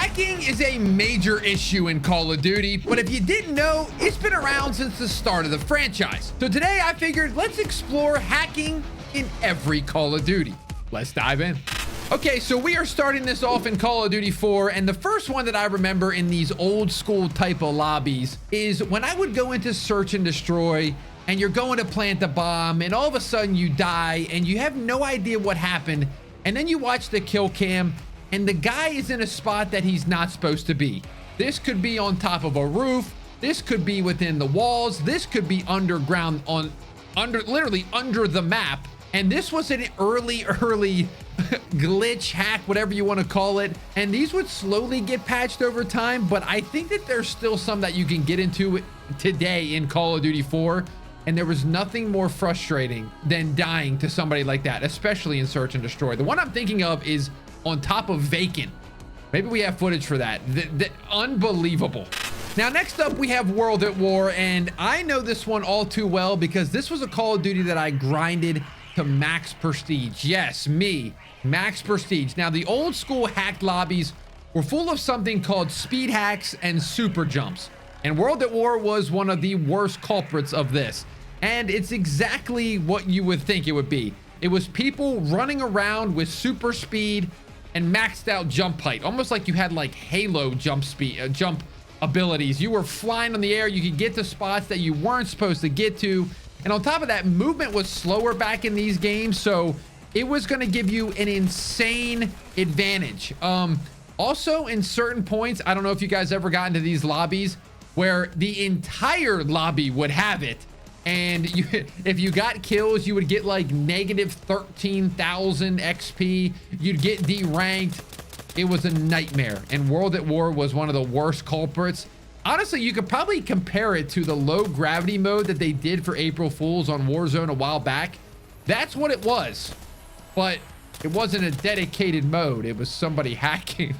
Hacking is a major issue in Call of Duty, but if you didn't know, it's been around since the start of the franchise. So today I figured let's explore hacking in every Call of Duty. Let's dive in. Okay, so we are starting this off in Call of Duty 4, and the first one that I remember in these old school type of lobbies is when I would go into search and destroy, and you're going to plant a bomb, and all of a sudden you die, and you have no idea what happened, and then you watch the kill cam, and the guy is in a spot that he's not supposed to be. This could be on top of a roof. This could be within the walls. This could be underground literally under the map. And this was an early glitch, hack, whatever you want to call it. And these would slowly get patched over time, but I think that there's still some that you can get into today in Call of Duty 4. And there was nothing more frustrating than dying to somebody like that, especially in search and destroy. The one I'm thinking of is on top of Vacant. Maybe we have footage for that. Unbelievable. Now, next up, we have World at War, and I know this one all too well because this was a Call of Duty that I grinded to max prestige. Yes, me, max prestige. Now, the old school hacked lobbies were full of something called speed hacks and super jumps, and World at War was one of the worst culprits of this. And it's exactly what you would think it would be. It was people running around with super speed and maxed out jump height, almost like you had like Halo jump speed, jump abilities. You were flying on the air. You could get to spots that you weren't supposed to get to. And on top of that, movement was slower back in these games. So it was going to give you an insane advantage. Also, in certain points, I don't know if you guys ever got into these lobbies where the entire lobby would have it. And if you got kills, you would get like negative 13,000 XP. You'd get deranked. It was a nightmare. And World at War was one of the worst culprits. Honestly, you could probably compare it to the low gravity mode that they did for April Fools on Warzone a while back. That's what it was. But it wasn't a dedicated mode. It was somebody hacking.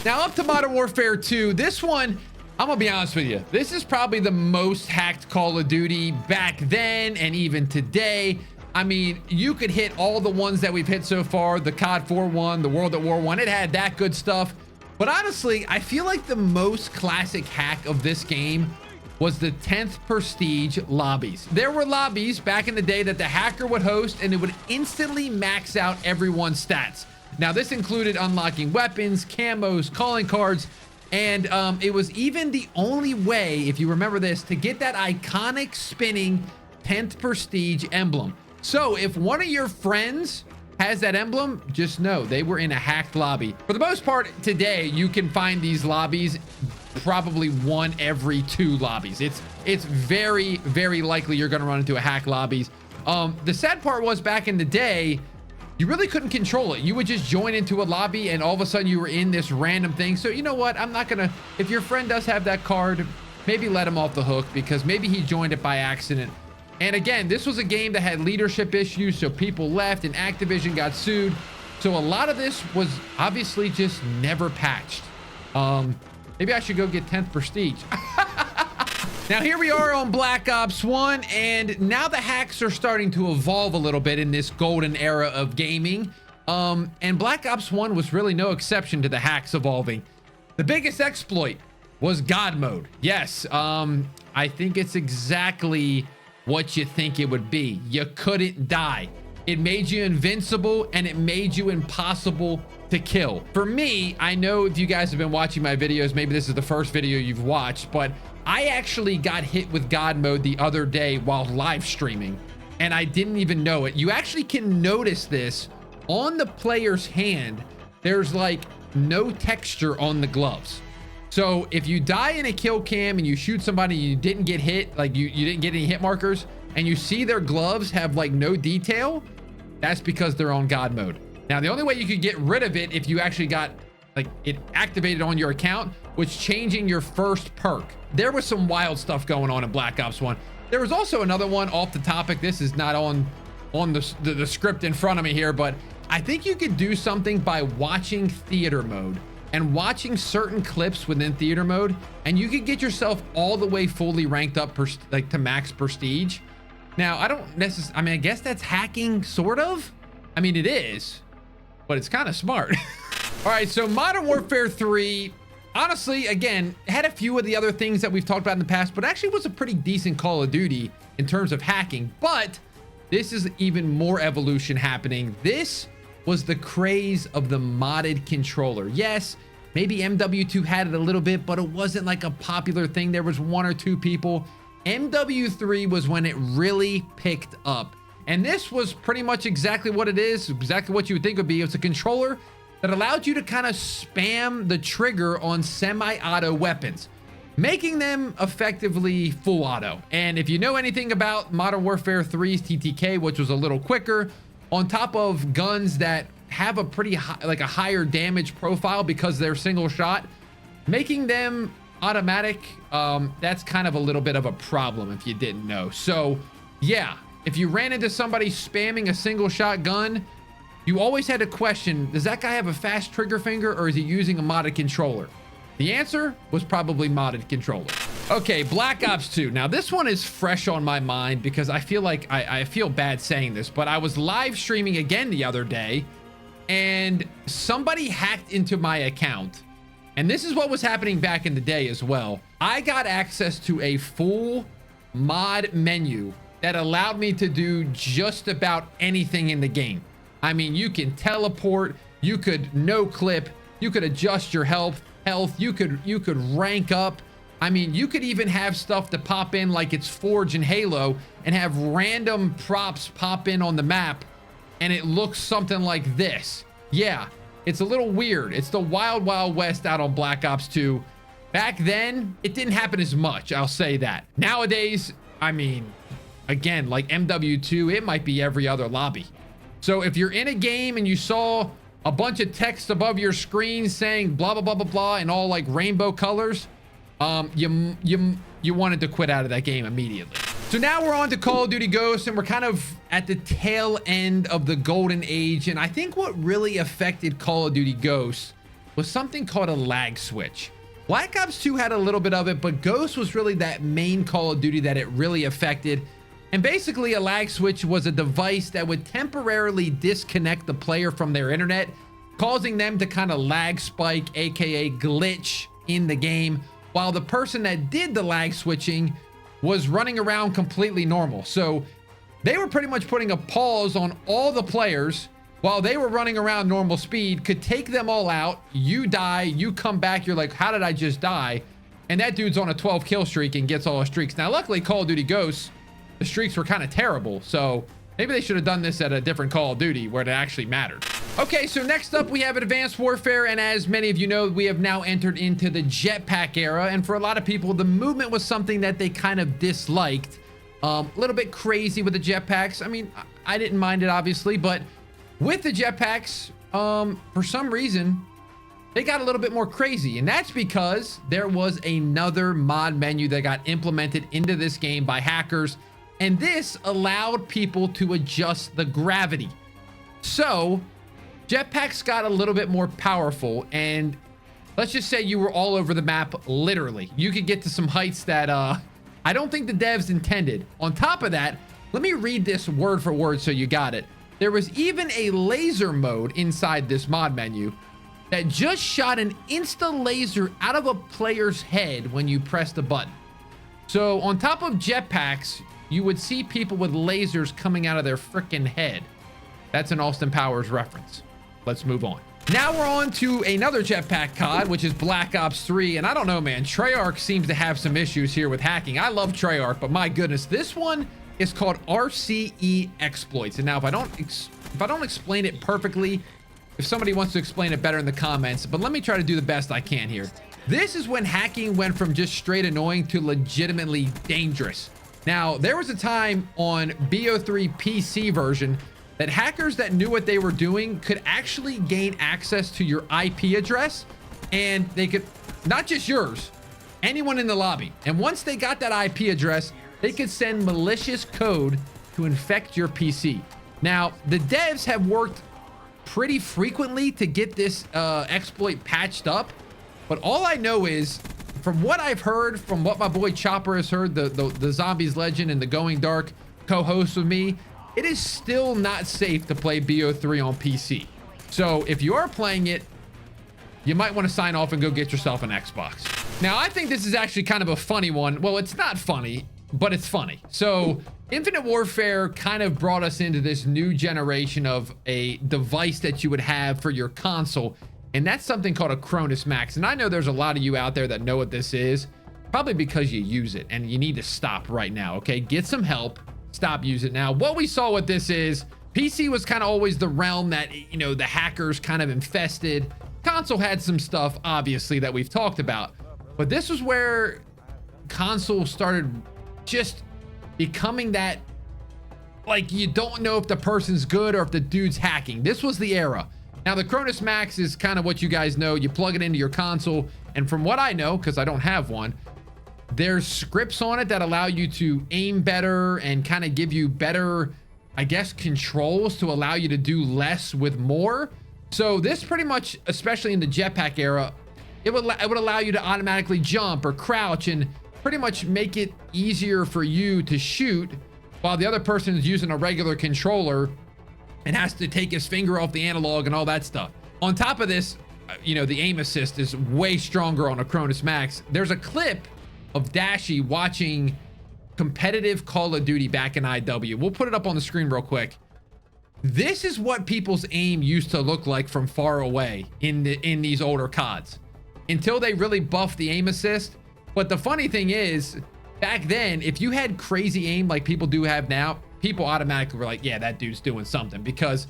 Now up to Modern Warfare 2. This one, I'm gonna be honest with you. This is probably the most hacked Call of Duty back then and even today. I mean, you could hit all the ones that we've hit so far, the COD 4 one, the World at War one. It had that good stuff. But honestly, I feel like the most classic hack of this game was the 10th Prestige lobbies. There were lobbies back in the day that the hacker would host, and it would instantly max out everyone's stats. Now, this included unlocking weapons, camos, calling cards, and it was even the only way, if you remember this, to get that iconic spinning 10th Prestige emblem. So if one of your friends has that emblem, just know they were in a hacked lobby. For the most part, today, you can find these lobbies probably one every 2 lobbies. It's very, very likely you're going to run into a hacked lobbies. The sad part was back in the day, you really couldn't control it. You would just join into a lobby and all of a sudden you were in this random thing. So you know what? I'm not gonna, if your friend does have that card, maybe let him off the hook because maybe he joined it by accident. And again, this was a game that had leadership issues, so people left and Activision got sued. So a lot of this was obviously just never patched. Maybe I should go get 10th Prestige. Now here we are on Black Ops 1, and now the hacks are starting to evolve a little bit in this golden era of gaming. And Black Ops 1 was really no exception to the hacks evolving. The biggest exploit was God mode. Yes, I think it's exactly what you think it would be. You couldn't die. It made you invincible and it made you impossible to kill. For me, I know if you guys have been watching my videos, maybe this is the first video you've watched, but I actually got hit with God mode the other day while live streaming, and I didn't even know it. You actually can notice this on the player's hand. There's like no texture on the gloves. So if you die in a kill cam and you shoot somebody and you didn't get hit, like you didn't get any hit markers, and you see their gloves have like no detail, that's because they're on God mode. Now, the only way you could get rid of it if you actually got like it activated on your account was changing your first perk. There was some wild stuff going on in Black Ops 1. There was also another one off the topic. This is not on the script in front of me here, but I think you could do something by watching theater mode and watching certain clips within theater mode, and you could get yourself all the way fully ranked up like to max prestige. Now, I don't necessarily, I mean, I guess that's hacking, sort of. I mean, it is, but it's kind of smart. All right, so Modern Warfare 3, honestly, again, it had a few of the other things that we've talked about in the past, but actually was a pretty decent Call of Duty in terms of hacking. But this is even more evolution happening. This was the craze of the modded controller. Yes, maybe MW2 had it a little bit, but it wasn't like a popular thing. There was one or two people. MW3 was when it really picked up. And this was pretty much exactly what it is, exactly what you would think it would be. It's a controller that allowed you to kind of spam the trigger on semi-auto weapons, making them effectively full auto. And if you know anything about Modern Warfare 3's TTK, which was a little quicker, on top of guns that have a pretty high, like a higher damage profile because they're single shot, making them automatic, that's kind of a little bit of a problem if you didn't know. So yeah, if you ran into somebody spamming a single shot gun, you always had to question, does that guy have a fast trigger finger or is he using a modded controller? The answer was probably modded controller. Okay, Black Ops 2. Now this one is fresh on my mind because I feel like I feel bad saying this, but I was live streaming again the other day and somebody hacked into my account. And this is what was happening back in the day as well. I got access to a full mod menu that allowed me to do just about anything in the game. I mean, you can teleport, you could no clip, you could adjust your health, you could rank up. I mean, you could even have stuff to pop in like it's Forge and Halo and have random props pop in on the map and it looks something like this. Yeah, it's a little weird. It's the wild, wild west out on Black Ops 2. Back then, it didn't happen as much, I'll say that. Nowadays, I mean, again, like MW2, it might be every other lobby. So if you're in a game and you saw a bunch of text above your screen saying blah, blah, blah, blah, blah, in all like rainbow colors, you wanted to quit out of that game immediately. So now we're on to Call of Duty Ghosts and we're kind of at the tail end of the golden age. And I think what really affected Call of Duty Ghosts was something called a lag switch. Black Ops 2 had a little bit of it, but Ghosts was really that main Call of Duty that it really affected. And basically a lag switch was a device that would temporarily disconnect the player from their internet, causing them to kind of lag spike, aka glitch in the game, while the person that did the lag switching was running around completely normal. So they were pretty much putting a pause on all the players while they were running around normal speed, could take them all out. You die, you come back, you're like, how did I just die? And that dude's on a 12 kill streak and gets all his streaks. Now, luckily Call of Duty Ghosts, the streaks were kind of terrible. So maybe they should have done this at a different Call of Duty where it actually mattered. Okay, so next up we have Advanced Warfare. And as many of you know, we have now entered into the jetpack era. And for a lot of people, the movement was something that they kind of disliked. A little bit crazy with the jetpacks. I mean, I didn't mind it obviously, but with the jetpacks, for some reason, they got a little bit more crazy. And that's because there was another mod menu that got implemented into this game by hackers. And this allowed people to adjust the gravity. So jetpacks got a little bit more powerful. And let's just say you were all over the map, literally. You could get to some heights that I don't think the devs intended. On top of that, let me read this word for word so you got it. There was even a laser mode inside this mod menu that just shot an insta laser out of a player's head when you press the button. So on top of jetpacks, you would see people with lasers coming out of their freaking head. That's an Austin Powers reference. Let's move on. Now we're on to another jetpack COD, which is Black Ops 3. And I don't know, man, Treyarch seems to have some issues here with hacking. I love Treyarch, but my goodness, this one is called RCE exploits. And now if I don't explain it perfectly, if somebody wants to explain it better in the comments, but let me try to do the best I can here. This is when hacking went from just straight annoying to legitimately dangerous. Now, there was a time on BO3 PC version that hackers that knew what they were doing could actually gain access to your IP address, and they could, not just yours, anyone in the lobby. And once they got that IP address, they could send malicious code to infect your PC. Now, the devs have worked pretty frequently to get this exploit patched up, but all I know is, from what I've heard, from what my boy Chopper has heard, the Zombies legend and the Going Dark co-host with me, it is still not safe to play BO3 on PC. So if you are playing it, you might want to sign off and go get yourself an Xbox. Now, I think this is actually kind of a funny one. Well, it's not funny, but it's funny. So Infinite Warfare kind of brought us into this new generation of a device that you would have for your console. And that's something called a Cronus Max. And I know there's a lot of you out there that know what this is, probably because you use it, and you need to stop right now, okay? Get some help, stop using it now. What we saw with this is PC was kind of always the realm that, you know, the hackers kind of infested. Console had some stuff, obviously, that we've talked about. But this was where console started just becoming that, like, you don't know if the person's good or if the dude's hacking. This was the era. Now, the Cronus Max is kind of what you guys know. You plug it into your console, and from what I know, because I don't have one, there's scripts on it that allow you to aim better and kind of give you better, I guess, controls to allow you to do less with more. So this pretty much, especially in the jetpack era, it would allow you to automatically jump or crouch and pretty much make it easier for you to shoot while the other person is using a regular controller and has to take his finger off the analog and all that stuff. On top of this, you know, the aim assist is way stronger on a Cronus Max. There's a clip of Dashy watching competitive Call of Duty back in IW. We'll put it up on the screen real quick. This is what people's aim used to look like from far away in these older CODs, until they really buffed the aim assist. But the funny thing is, back then, if you had crazy aim like people do have now, people automatically were like, yeah, that dude's doing something, because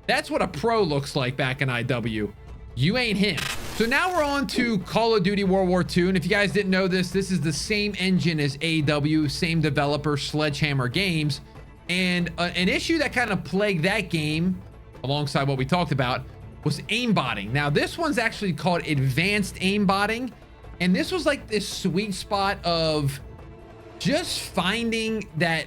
that's what a pro looks like back in IW. You ain't him. So now we're on to Call of Duty World War II. And if you guys didn't know this, this is the same engine as AW, same developer, Sledgehammer Games. And an issue that kind of plagued that game, alongside what we talked about, was aimbotting. Now, this one's actually called advanced aimbotting. And this was like this sweet spot of just finding that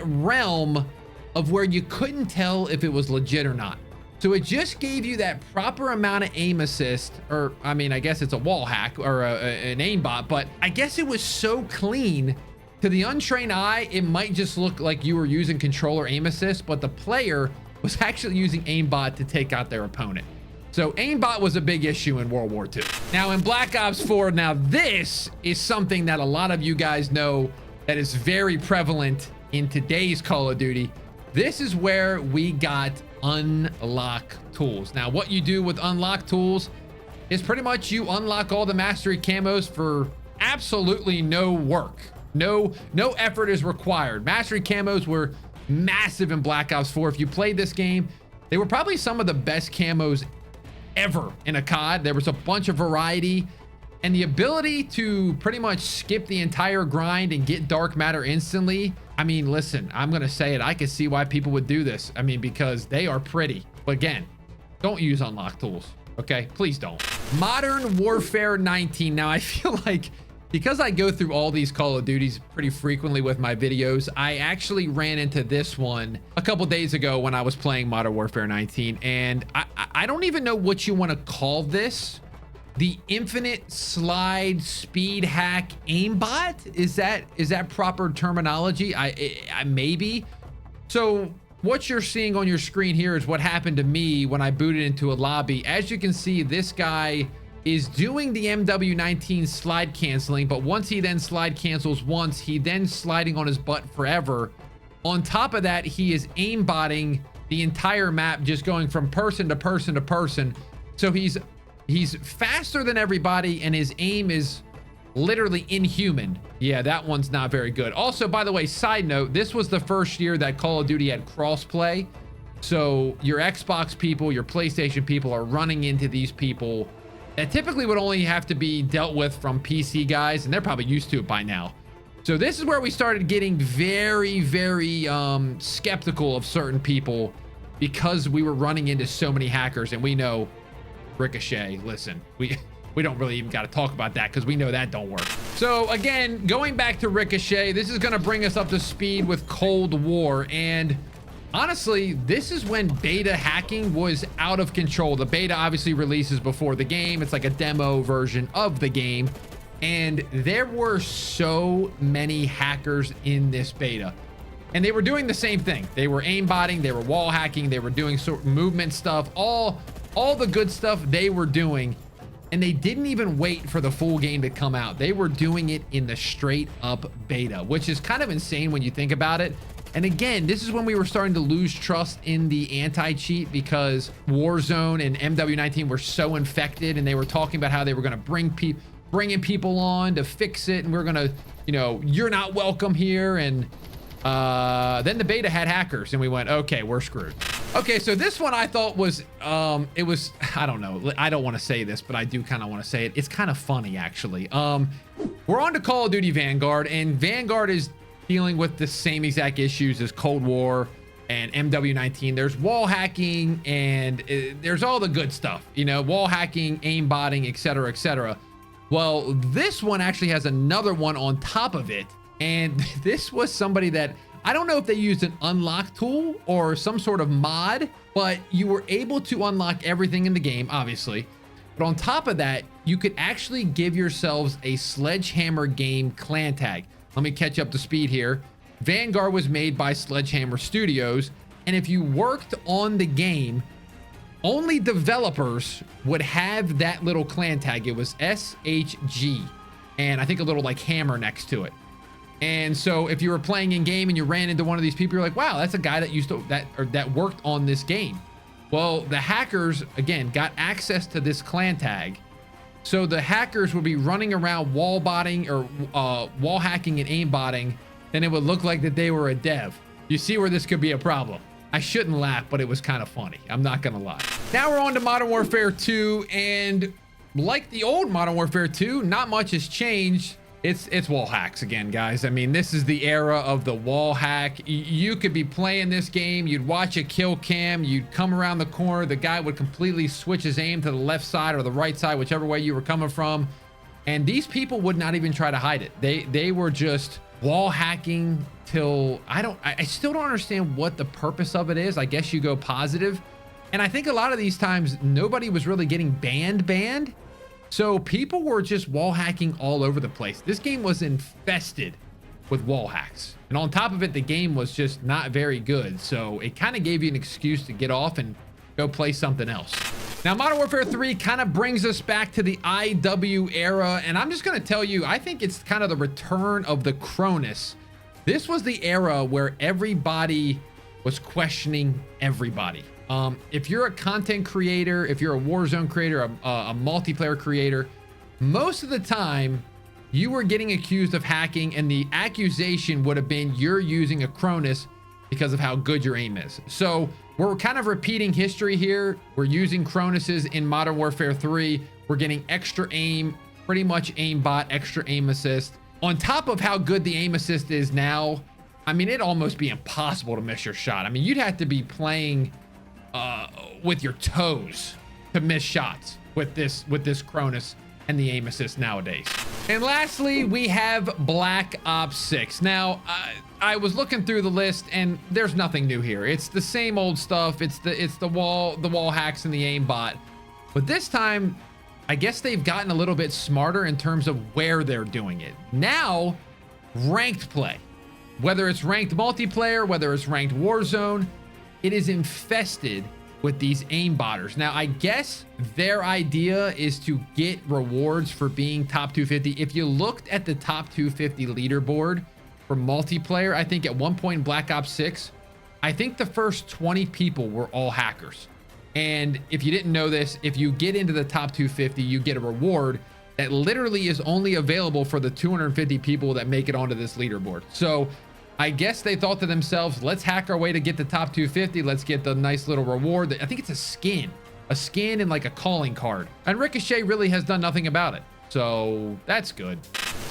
realm of where you couldn't tell if it was legit or not. So it just gave you that proper amount of aim assist, or I mean, I guess it's a wall hack or an aimbot, but I guess it was so clean to the untrained eye, it might just look like you were using controller aim assist, but the player was actually using aimbot to take out their opponent. So aimbot was a big issue in World War II. Now in Black Ops 4, now this is something that a lot of you guys know that is very prevalent in today's Call of Duty. This is where we got unlock tools. Now what you do with unlock tools is pretty much you unlock all the mastery camos for absolutely no work. No effort is required. Mastery camos were massive in Black Ops 4. If you played this game, they were probably some of the best camos ever in a COD. There was a bunch of variety, and the ability to pretty much skip the entire grind and get dark matter instantly. I mean, listen, I'm gonna say it, I can see why people would do this. I mean, because they are pretty. But again, don't use unlock tools, okay? Please don't. Modern Warfare 19. Now I feel like, because I go through all these Call of Duties pretty frequently with my videos, I actually ran into this one a couple days ago when I was playing Modern Warfare 19, and I don't even know what you want to call this. The infinite slide speed hack aimbot? Is that proper terminology? I maybe. So what you're seeing on your screen here is what happened to me when I booted into a lobby. As you can see, this guy is doing the MW19 slide canceling, but once he then slide cancels once, he then sliding on his butt forever. On top of that, he is aimbotting the entire map, just going from person to person to person. So he's faster than everybody, and his aim is literally inhuman. Yeah, that one's not very good. Also, by the way, side note, this was the first year that Call of Duty had crossplay. So your Xbox people, your PlayStation people are running into these people that typically would only have to be dealt with from PC guys, and they're probably used to it by now. So this is where we started getting very, very skeptical of certain people, because we were running into so many hackers. And we know Ricochet, listen, we don't really even got to talk about that, because we know that don't work. So again, going back to Ricochet, this is going to bring us up to speed with Cold War. And honestly, this is when beta hacking was out of control. The beta obviously releases before the game. It's like a demo version of the game. And there were so many hackers in this beta. And they were doing the same thing. They were aimbotting, they were wall hacking, they were doing sort of movement stuff, all the good stuff they were doing. And they didn't even wait for the full game to come out. They were doing it in the straight up beta, which is kind of insane when you think about it. And again, this is when we were starting to lose trust in the anti-cheat, because Warzone and MW19 were so infected, and they were talking about how they were going to bring in people on to fix it, and we're going to, you know, you're not welcome here. And then the beta had hackers, and we went, okay, we're screwed. Okay, so this one I thought was, it was, I don't know, I don't want to say this, but I do kind of want to say it. It's kind of funny, actually. We're on to Call of Duty Vanguard, and Vanguard is dealing with the same exact issues as Cold War and MW19. There's wall hacking, and there's all the good stuff, you know, wall hacking, aimbotting, etc., etc. Well, this one actually has another one on top of it, and this was somebody that, I don't know if they used an unlock tool or some sort of mod, but you were able to unlock everything in the game, obviously. But on top of that, you could actually give yourselves a Sledgehammer game clan tag. Let me catch up to speed here. Vanguard was made by Sledgehammer Studios, and if you worked on the game, only developers would have that little clan tag. It was SHG, and I think a little like hammer next to it. And so if you were playing in game and you ran into one of these people, you're like, wow, that's a guy that used to that worked on this game. Well, the hackers again got access to this clan tag. So the hackers would be running around wall botting or wall hacking and aimbotting, and it would look like that they were a dev. You see where this could be a problem. I shouldn't laugh, but it was kind of funny. I'm not gonna lie. Now we're on to Modern Warfare 2, and like the old Modern Warfare 2, not much has changed. It's wall hacks again, guys. I mean, this is the era of the wall hack. You could be playing this game, you'd watch a kill cam, you'd come around the corner, the guy would completely switch his aim to the left side or the right side, whichever way you were coming from. And these people would not even try to hide it. They were just wall hacking till, I still don't understand what the purpose of it is. I guess you go positive. And I think a lot of these times, nobody was really getting banned. So people were just wall hacking all over the place. This game was infested with wall hacks. And on top of it, the game was just not very good. So it kind of gave you an excuse to get off and go play something else. Now, Modern Warfare 3 kind of brings us back to the IW era. And I'm just going to tell you, I think it's kind of the return of the Cronus. This was the era where everybody was questioning everybody. If you're a content creator, if you're a Warzone creator, a multiplayer creator, most of the time you were getting accused of hacking, and the accusation would have been you're using a Cronus because of how good your aim is. So we're kind of repeating history here. We're using Cronuses in Modern Warfare 3. We're getting extra aim, pretty much aimbot, extra aim assist. On top of how good the aim assist is now, I mean, it'd almost be impossible to miss your shot. I mean, you'd have to be playing with your toes to miss shots with this Cronus and the aim assist nowadays. And lastly, we have Black Ops 6. Now, I was looking through the list, and there's nothing new here. It's the same old stuff. It's the wall hacks and the aimbot. But this time, I guess they've gotten a little bit smarter in terms of where they're doing it. Now, ranked play, whether it's ranked multiplayer, whether it's ranked Warzone, it is infested with these aimbotters. Now, I guess their idea is to get rewards for being top 250. If you looked at the top 250 leaderboard for multiplayer, I think at one point in Black Ops 6, I think the first 20 people were all hackers. And if you didn't know this, if you get into the top 250, you get a reward that literally is only available for the 250 people that make it onto this leaderboard. So I guess they thought to themselves, let's hack our way to get the top 250. Let's get the nice little reward. I think it's a skin and like a calling card. And Ricochet really has done nothing about it. So that's good.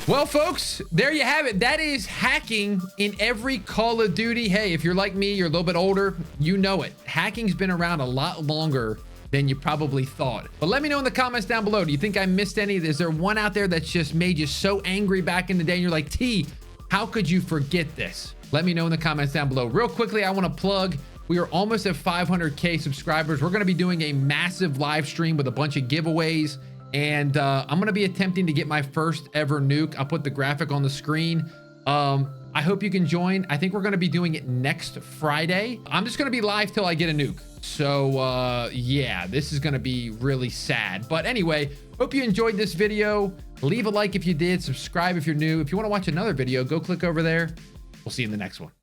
Well, folks, there you have it. That is hacking in every Call of Duty. Hey, if you're like me, you're a little bit older, you know it. Hacking's been around a lot longer than you probably thought. But let me know in the comments down below. Do you think I missed any? Is there one out there that's just made you so angry back in the day and you're like, T, how could you forget this? Let me know in the comments down below. Real quickly, I want to plug, we are almost at 500K subscribers. We're going to be doing a massive live stream with a bunch of giveaways. And I'm going to be attempting to get my first ever nuke. I'll put the graphic on the screen. I hope you can join. I think we're going to be doing it next Friday. I'm just going to be live till I get a nuke. So yeah, this is gonna be really sad. But anyway, hope you enjoyed this video. Leave a like if you did, subscribe if you're new. If you want to watch another video, go click over there. We'll see you in the next one.